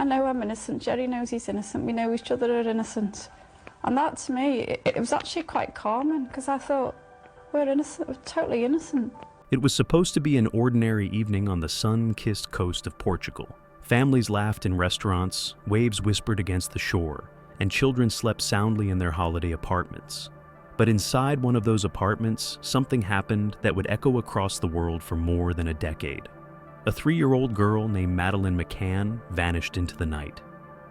I know I'm innocent, Jerry knows he's innocent, we know each other are innocent. And that, to me, it was actually quite calming, because I thought, we're innocent, we're totally innocent. It was supposed to be an ordinary evening on the sun-kissed coast of Portugal. Families laughed in restaurants, waves whispered against the shore, and children slept soundly in their holiday apartments. But inside one of those apartments, something happened that would echo across the world for more than a decade. A 3-year-old girl named Madeleine McCann vanished into the night.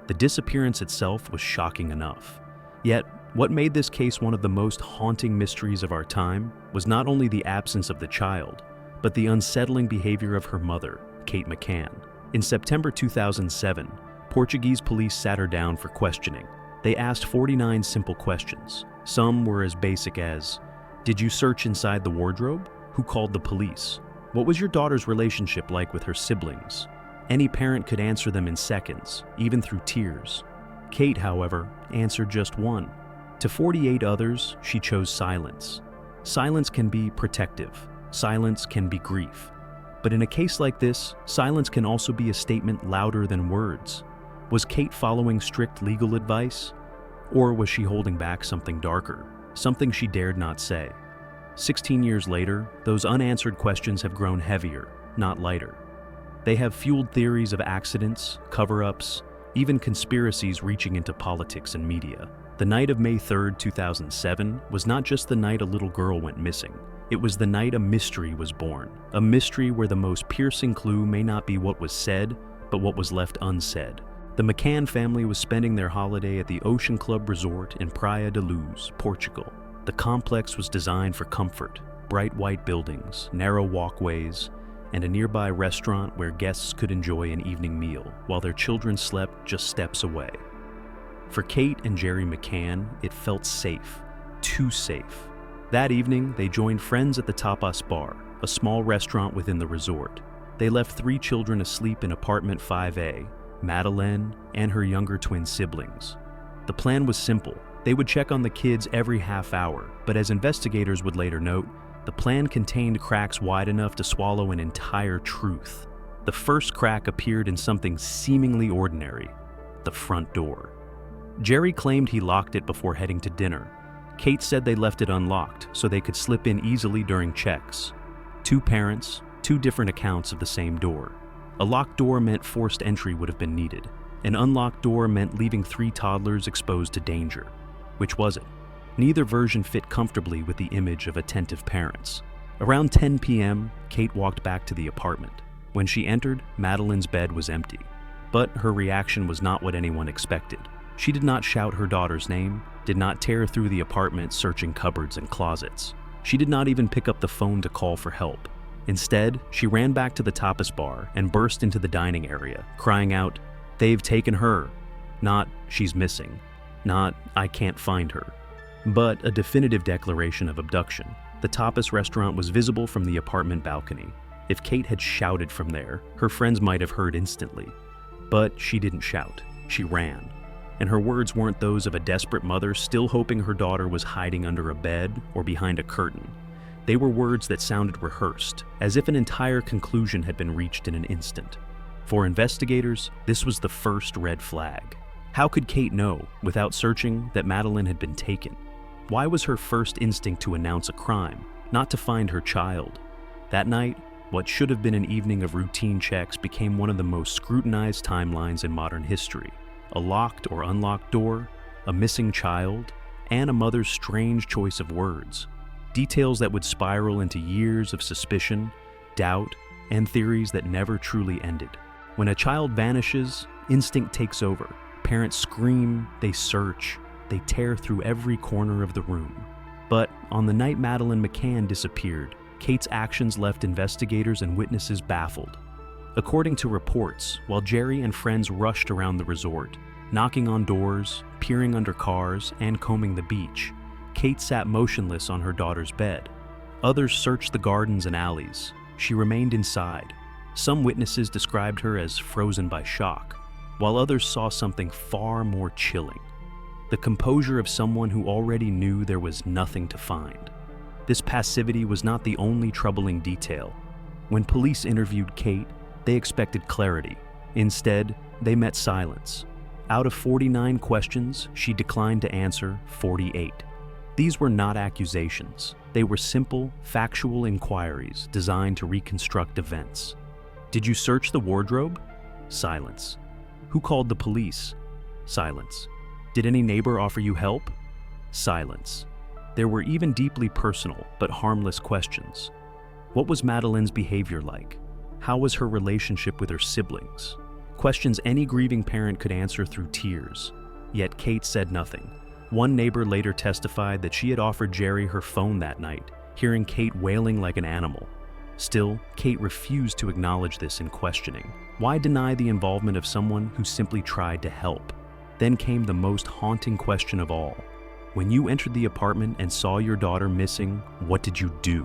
The disappearance itself was shocking enough. Yet, what made this case one of the most haunting mysteries of our time was not only the absence of the child, but the unsettling behavior of her mother, Kate McCann. In September 2007, Portuguese police sat her down for questioning. They asked 49 simple questions. Some were as basic as, did you search inside the wardrobe? Who called the police? What was your daughter's relationship like with her siblings? Any parent could answer them in seconds, even through tears. Kate, however, answered just one. To 48 others, she chose silence. Silence can be protective. Silence can be grief. But in a case like this, silence can also be a statement louder than words. Was Kate following strict legal advice? Or was she holding back something darker, something she dared not say? 16 years later, those unanswered questions have grown heavier, not lighter. They have fueled theories of accidents, cover-ups, even conspiracies reaching into politics and media. The night of May 3, 2007 was not just the night a little girl went missing. It was the night a mystery was born. A mystery where the most piercing clue may not be what was said, but what was left unsaid. The McCann family was spending their holiday at the Ocean Club Resort in Praia da Luz, Portugal. The complex was designed for comfort, bright white buildings, narrow walkways, and a nearby restaurant where guests could enjoy an evening meal while their children slept just steps away. For Kate and Jerry McCann, it felt safe, too safe. That evening, they joined friends at the Tapas Bar, a small restaurant within the resort. They left 3 children asleep in apartment 5A, Madeleine and her younger twin siblings. The plan was simple. They would check on the kids every half hour, but as investigators would later note, the plan contained cracks wide enough to swallow an entire truth. The first crack appeared in something seemingly ordinary: the front door. Jerry claimed he locked it before heading to dinner. Kate said they left it unlocked so they could slip in easily during checks. 2 parents, 2 different accounts of the same door. A locked door meant forced entry would have been needed. An unlocked door meant leaving 3 toddlers exposed to danger. Which was it? Neither version fit comfortably with the image of attentive parents. Around 10 p.m., Kate walked back to the apartment. When she entered, Madeleine's bed was empty. But her reaction was not what anyone expected. She did not shout her daughter's name, did not tear through the apartment searching cupboards and closets. She did not even pick up the phone to call for help. Instead, she ran back to the tapas bar and burst into the dining area, crying out, "They've taken her." Not, "She's missing." Not, "I can't find her." But a definitive declaration of abduction. The tapas restaurant was visible from the apartment balcony. If Kate had shouted from there, her friends might have heard instantly. But she didn't shout. She ran. And her words weren't those of a desperate mother still hoping her daughter was hiding under a bed or behind a curtain. They were words that sounded rehearsed, as if an entire conclusion had been reached in an instant. For investigators, this was the first red flag. How could Kate know, without searching, that Madeleine had been taken? Why was her first instinct to announce a crime, not to find her child? That night, what should have been an evening of routine checks became one of the most scrutinized timelines in modern history. A locked or unlocked door, a missing child, and a mother's strange choice of words. Details that would spiral into years of suspicion, doubt, and theories that never truly ended. When a child vanishes, instinct takes over. Parents scream, they search, they tear through every corner of the room. But on the night Madeleine McCann disappeared, Kate's actions left investigators and witnesses baffled. According to reports, while Jerry and friends rushed around the resort, knocking on doors, peering under cars, and combing the beach, Kate sat motionless on her daughter's bed. Others searched the gardens and alleys. She remained inside. Some witnesses described her as frozen by shock, while others saw something far more chilling: the composure of someone who already knew there was nothing to find. This passivity was not the only troubling detail. When police interviewed Kate, they expected clarity. Instead, they met silence. Out of 49 questions, she declined to answer 48. These were not accusations. They were simple, factual inquiries designed to reconstruct events. Did you search the wardrobe? Silence. Who called the police? Silence. Did any neighbor offer you help? Silence. There were even deeply personal but harmless questions. What was Madeleine's behavior like? How was her relationship with her siblings? Questions any grieving parent could answer through tears. Yet Kate said nothing. One neighbor later testified that she had offered Jerry her phone that night, hearing Kate wailing like an animal. Still, Kate refused to acknowledge this in questioning. Why deny the involvement of someone who simply tried to help? Then came the most haunting question of all. When you entered the apartment and saw your daughter missing, what did you do?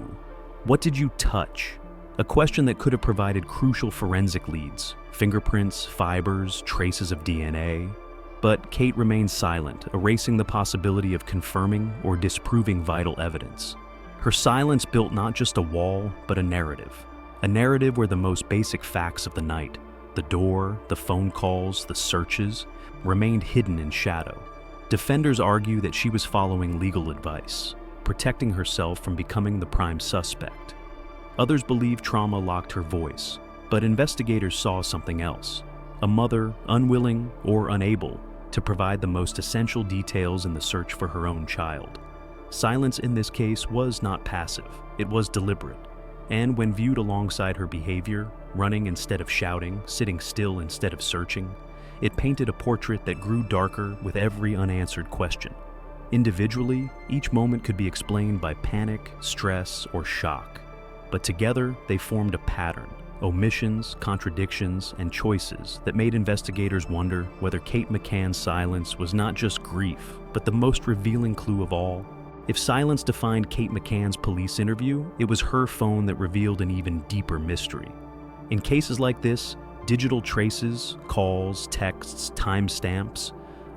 What did you touch? A question that could have provided crucial forensic leads, fingerprints, fibers, traces of DNA. But Kate remained silent, erasing the possibility of confirming or disproving vital evidence. Her silence built not just a wall, but a narrative where the most basic facts of the night, the door, the phone calls, the searches, remained hidden in shadow. Defenders argue that she was following legal advice, protecting herself from becoming the prime suspect. Others believe trauma locked her voice, but investigators saw something else. A mother, unwilling or unable to provide the most essential details in the search for her own child. Silence in this case was not passive, it was deliberate. And when viewed alongside her behavior, running instead of shouting, sitting still instead of searching, it painted a portrait that grew darker with every unanswered question. Individually, each moment could be explained by panic, stress, or shock. But together, they formed a pattern. Omissions, contradictions, and choices that made investigators wonder whether Kate McCann's silence was not just grief, but the most revealing clue of all. If silence defined Kate McCann's police interview, it was her phone that revealed an even deeper mystery. In cases like this, digital traces, calls, texts, timestamps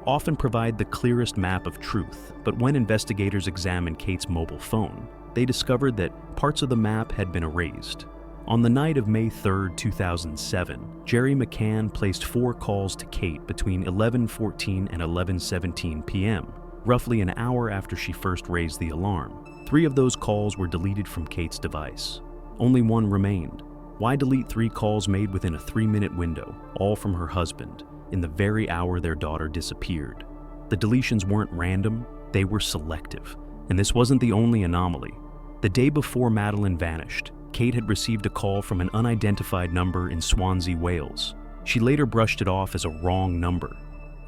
often provide the clearest map of truth, but when investigators examined Kate's mobile phone, they discovered that parts of the map had been erased. On the night of May 3, 2007, Jerry McCann placed 4 calls to Kate between 11:14 and 11:17 p.m., roughly an hour after she first raised the alarm. 3 of those calls were deleted from Kate's device. Only 1 remained. Why delete 3 calls made within a 3-minute window, all from her husband, in the very hour their daughter disappeared? The deletions weren't random, they were selective. And this wasn't the only anomaly. The day before Madeleine vanished, Kate had received a call from an unidentified number in Swansea, Wales. She later brushed it off as a wrong number.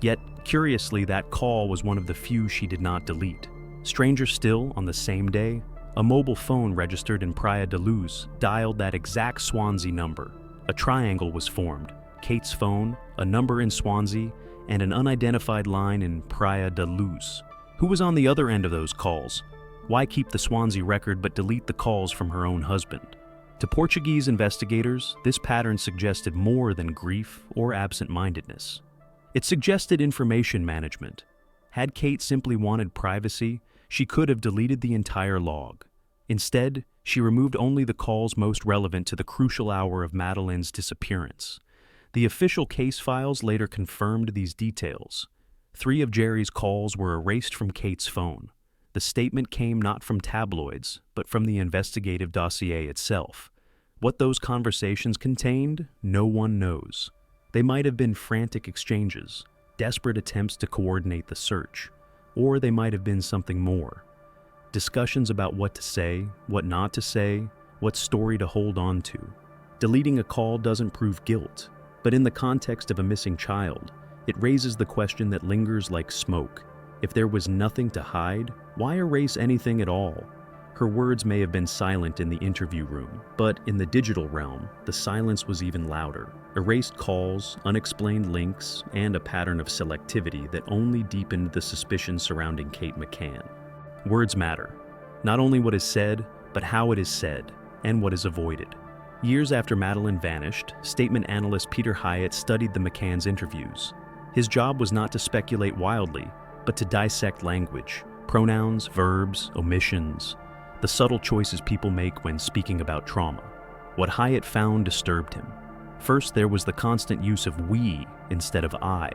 Yet, curiously, that call was one of the few she did not delete. Stranger still, on the same day, a mobile phone registered in Praia da Luz dialed that exact Swansea number. A triangle was formed: Kate's phone, a number in Swansea, and an unidentified line in Praia da Luz. Who was on the other end of those calls? Why keep the Swansea record but delete the calls from her own husband? To Portuguese investigators, this pattern suggested more than grief or absent-mindedness. It suggested information management. Had Kate simply wanted privacy, she could have deleted the entire log. Instead, she removed only the calls most relevant to the crucial hour of Madeleine's disappearance. The official case files later confirmed these details. 3 of Jerry's calls were erased from Kate's phone. The statement came not from tabloids, but from the investigative dossier itself. What those conversations contained, no one knows. They might have been frantic exchanges, desperate attempts to coordinate the search, or they might have been something more. Discussions about what to say, what not to say, what story to hold on to. Deleting a call doesn't prove guilt, but in the context of a missing child, it raises the question that lingers like smoke. If there was nothing to hide, why erase anything at all? Her words may have been silent in the interview room, but in the digital realm, the silence was even louder. Erased calls, unexplained links, and a pattern of selectivity that only deepened the suspicion surrounding Kate McCann. Words matter. Not only what is said, but how it is said, and what is avoided. Years after Madeleine vanished, statement analyst Peter Hyatt studied the McCann's interviews. His job was not to speculate wildly, but to dissect language, pronouns, verbs, omissions, the subtle choices people make when speaking about trauma. What Hyatt found disturbed him. First, there was the constant use of we instead of I.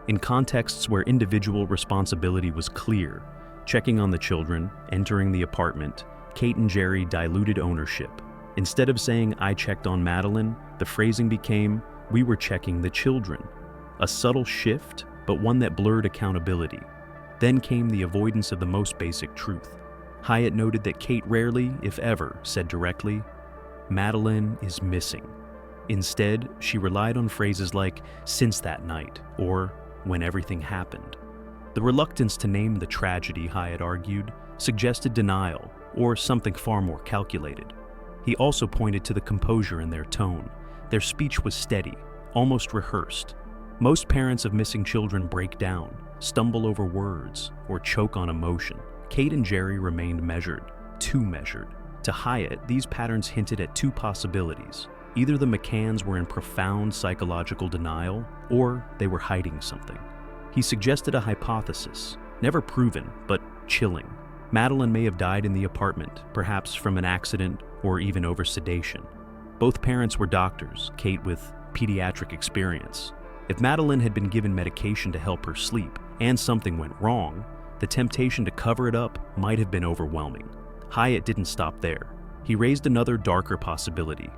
In contexts where individual responsibility was clear, checking on the children, entering the apartment, Kate and Jerry diluted ownership. Instead of saying, "I checked on Madeleine," the phrasing became, "We were checking the children." A subtle shift, but one that blurred accountability. Then came the avoidance of the most basic truth. Hyatt noted that Kate rarely, if ever, said directly, "Madeleine is missing." Instead, she relied on phrases like, "since that night," or "when everything happened." The reluctance to name the tragedy, Hyatt argued, suggested denial, or something far more calculated. He also pointed to the composure in their tone. Their speech was steady, almost rehearsed. Most parents of missing children break down, stumble over words, or choke on emotion. Kate and Jerry remained measured, too measured. To Hyatt, these patterns hinted at two possibilities. Either the McCanns were in profound psychological denial, or they were hiding something. He suggested a hypothesis, never proven, but chilling. Madeleine may have died in the apartment, perhaps from an accident or even over sedation. Both parents were doctors, Kate with pediatric experience. If Madeleine had been given medication to help her sleep, and something went wrong, the temptation to cover it up might have been overwhelming. Hyatt didn't stop there. He raised another darker possibility.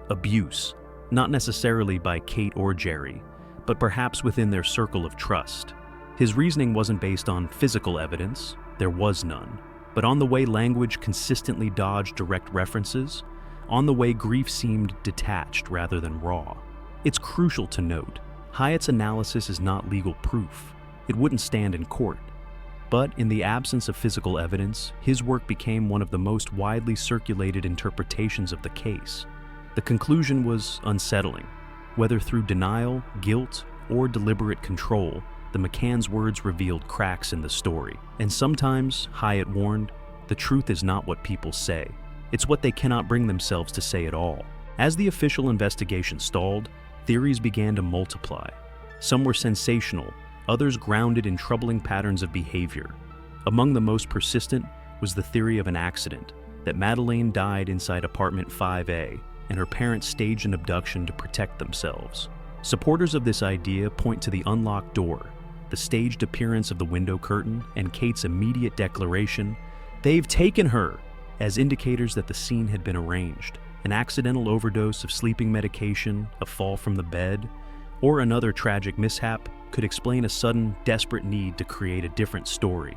Abuse, not necessarily by Kate or Jerry, but perhaps within their circle of trust. His reasoning wasn't based on physical evidence, there was none, but on the way language consistently dodged direct references, on the way grief seemed detached rather than raw. It's crucial to note, Hyatt's analysis is not legal proof. It wouldn't stand in court. But in the absence of physical evidence, his work became one of the most widely circulated interpretations of the case. The conclusion was unsettling. Whether through denial, guilt, or deliberate control, the McCanns' words revealed cracks in the story. And sometimes, Hyatt warned, the truth is not what people say. It's what they cannot bring themselves to say at all. As the official investigation stalled, theories began to multiply. Some were sensational, others grounded in troubling patterns of behavior. Among the most persistent was the theory of an accident, that Madeleine died inside apartment 5A, and her parents staged an abduction to protect themselves. Supporters of this idea point to the unlocked door, the staged appearance of the window curtain, and Kate's immediate declaration, "They've taken her," as indicators that the scene had been arranged. An accidental overdose of sleeping medication, a fall from the bed, or another tragic mishap could explain a sudden, desperate need to create a different story.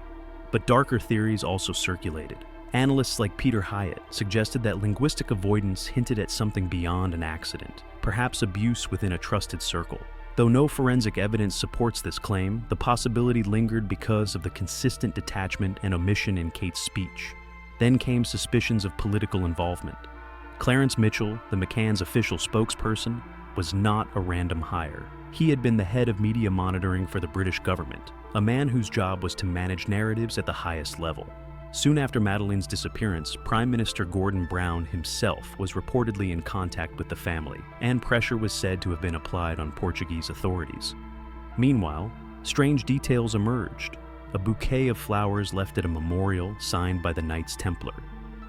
But darker theories also circulated. Analysts like Peter Hyatt suggested that linguistic avoidance hinted at something beyond an accident, perhaps abuse within a trusted circle. Though no forensic evidence supports this claim, the possibility lingered because of the consistent detachment and omission in Kate's speech. Then came suspicions of political involvement. Clarence Mitchell, the McCanns' official spokesperson, was not a random hire. He had been the head of media monitoring for the British government, a man whose job was to manage narratives at the highest level. Soon after Madeleine's disappearance, Prime Minister Gordon Brown himself was reportedly in contact with the family, and pressure was said to have been applied on Portuguese authorities. Meanwhile, strange details emerged. A bouquet of flowers left at a memorial signed by the Knights Templar,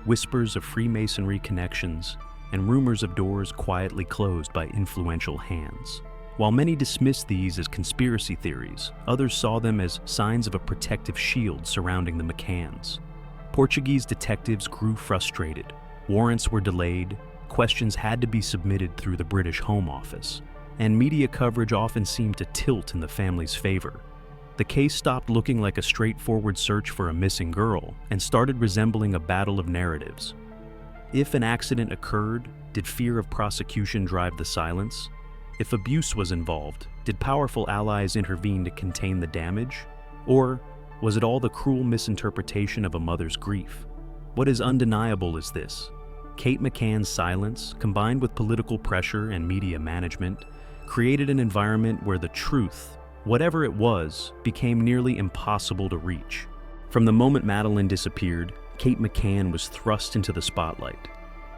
whispers of Freemasonry connections, and rumors of doors quietly closed by influential hands. While many dismissed these as conspiracy theories, others saw them as signs of a protective shield surrounding the McCanns. Portuguese detectives grew frustrated. Warrants were delayed, questions had to be submitted through the British Home Office, and media coverage often seemed to tilt in the family's favor. The case stopped looking like a straightforward search for a missing girl and started resembling a battle of narratives. If an accident occurred, did fear of prosecution drive the silence? If abuse was involved, did powerful allies intervene to contain the damage? Or was it all the cruel misinterpretation of a mother's grief? What is undeniable is this: Kate McCann's silence, combined with political pressure and media management, created an environment where the truth, whatever it was, became nearly impossible to reach. From the moment Madeleine disappeared, Kate McCann was thrust into the spotlight.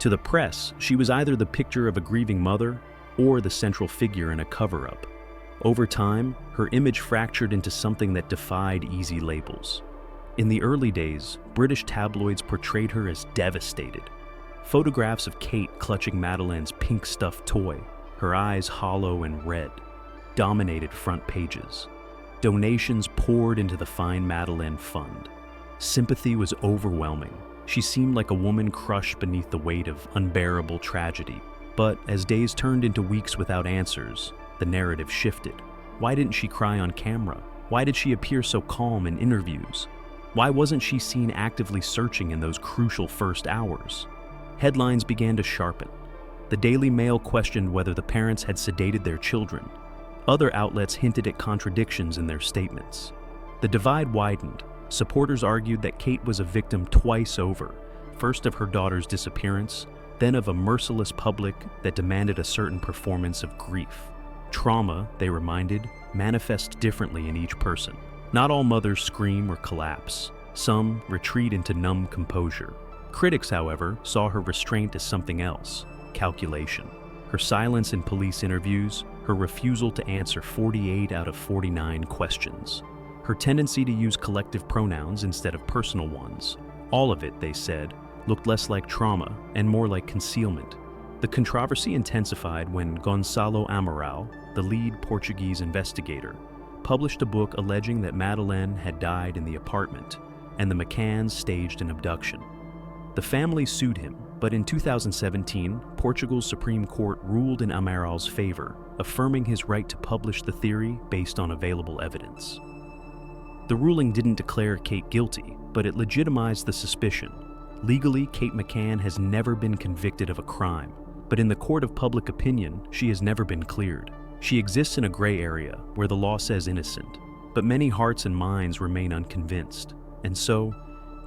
To the press, she was either the picture of a grieving mother or the central figure in a cover-up. Over time, her image fractured into something that defied easy labels. In the early days, British tabloids portrayed her as devastated. Photographs of Kate clutching Madeleine's pink stuffed toy, her eyes hollow and red, dominated front pages. Donations poured into the Find Madeleine Fund. Sympathy was overwhelming. She seemed like a woman crushed beneath the weight of unbearable tragedy. But as days turned into weeks without answers, the narrative shifted. Why didn't she cry on camera? Why did she appear so calm in interviews? Why wasn't she seen actively searching in those crucial first hours? Headlines began to sharpen. The Daily Mail questioned whether the parents had sedated their children. Other outlets hinted at contradictions in their statements. The divide widened. Supporters argued that Kate was a victim twice over, first of her daughter's disappearance, then of a merciless public that demanded a certain performance of grief. Trauma, they reminded, manifests differently in each person. Not all mothers scream or collapse. Some retreat into numb composure. Critics, however, saw her restraint as something else: calculation. Her silence in police interviews, her refusal to answer 48 out of 49 questions. Her tendency to use collective pronouns instead of personal ones. All of it, they said, looked less like trauma and more like concealment. The controversy intensified when Gonçalo Amaral, the lead Portuguese investigator, published a book alleging that Madeleine had died in the apartment and the McCanns staged an abduction. The family sued him, but in 2017, Portugal's Supreme Court ruled in Amaral's favor, affirming his right to publish the theory based on available evidence. The ruling didn't declare Kate guilty, but it legitimized the suspicion. Legally, Kate McCann has never been convicted of a crime, but in the court of public opinion, she has never been cleared. She exists in a gray area where the law says innocent, but many hearts and minds remain unconvinced. And so,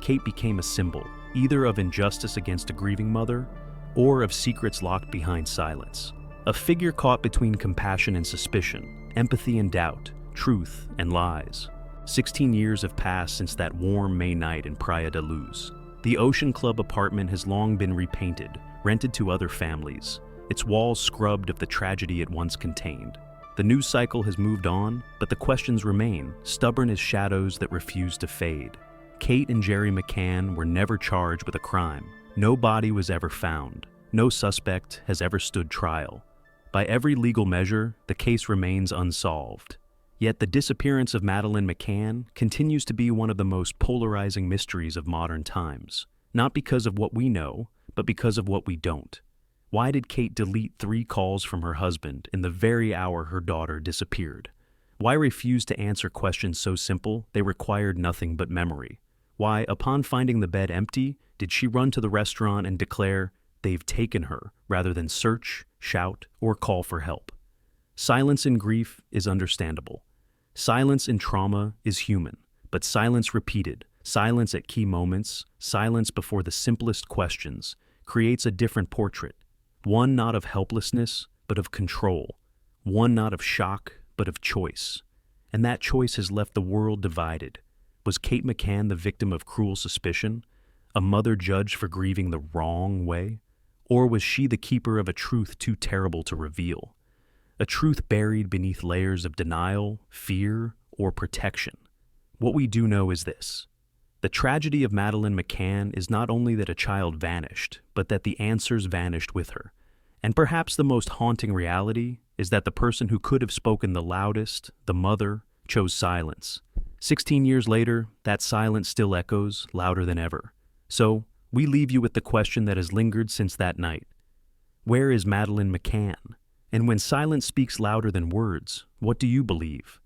Kate became a symbol, either of injustice against a grieving mother, or of secrets locked behind silence. A figure caught between compassion and suspicion, empathy and doubt, truth and lies. 16 years have passed since that warm May night in Praia da Luz. The Ocean Club apartment has long been repainted, rented to other families, its walls scrubbed of the tragedy it once contained. The news cycle has moved on, but the questions remain, stubborn as shadows that refuse to fade. Kate and Jerry McCann were never charged with a crime. No body was ever found. No suspect has ever stood trial. By every legal measure, the case remains unsolved. Yet the disappearance of Madeleine McCann continues to be one of the most polarizing mysteries of modern times, not because of what we know, but because of what we don't. Why did Kate delete 3 calls from her husband in the very hour her daughter disappeared? Why refuse to answer questions so simple they required nothing but memory? Why, upon finding the bed empty, did she run to the restaurant and declare, "They've taken her," rather than search, shout, or call for help? Silence in grief is understandable. Silence in trauma is human, but silence repeated, silence at key moments, silence before the simplest questions, creates a different portrait. One not of helplessness, but of control. One not of shock, but of choice. And that choice has left the world divided. Was Kate McCann the victim of cruel suspicion? A mother judged for grieving the wrong way? Or was she the keeper of a truth too terrible to reveal? A truth buried beneath layers of denial, fear, or protection. What we do know is this. The tragedy of Madeleine McCann is not only that a child vanished, but that the answers vanished with her. And perhaps the most haunting reality is that the person who could have spoken the loudest, the mother, chose silence. 16 years later, that silence still echoes, louder than ever. So, we leave you with the question that has lingered since that night. Where is Madeleine McCann? And when silence speaks louder than words, what do you believe?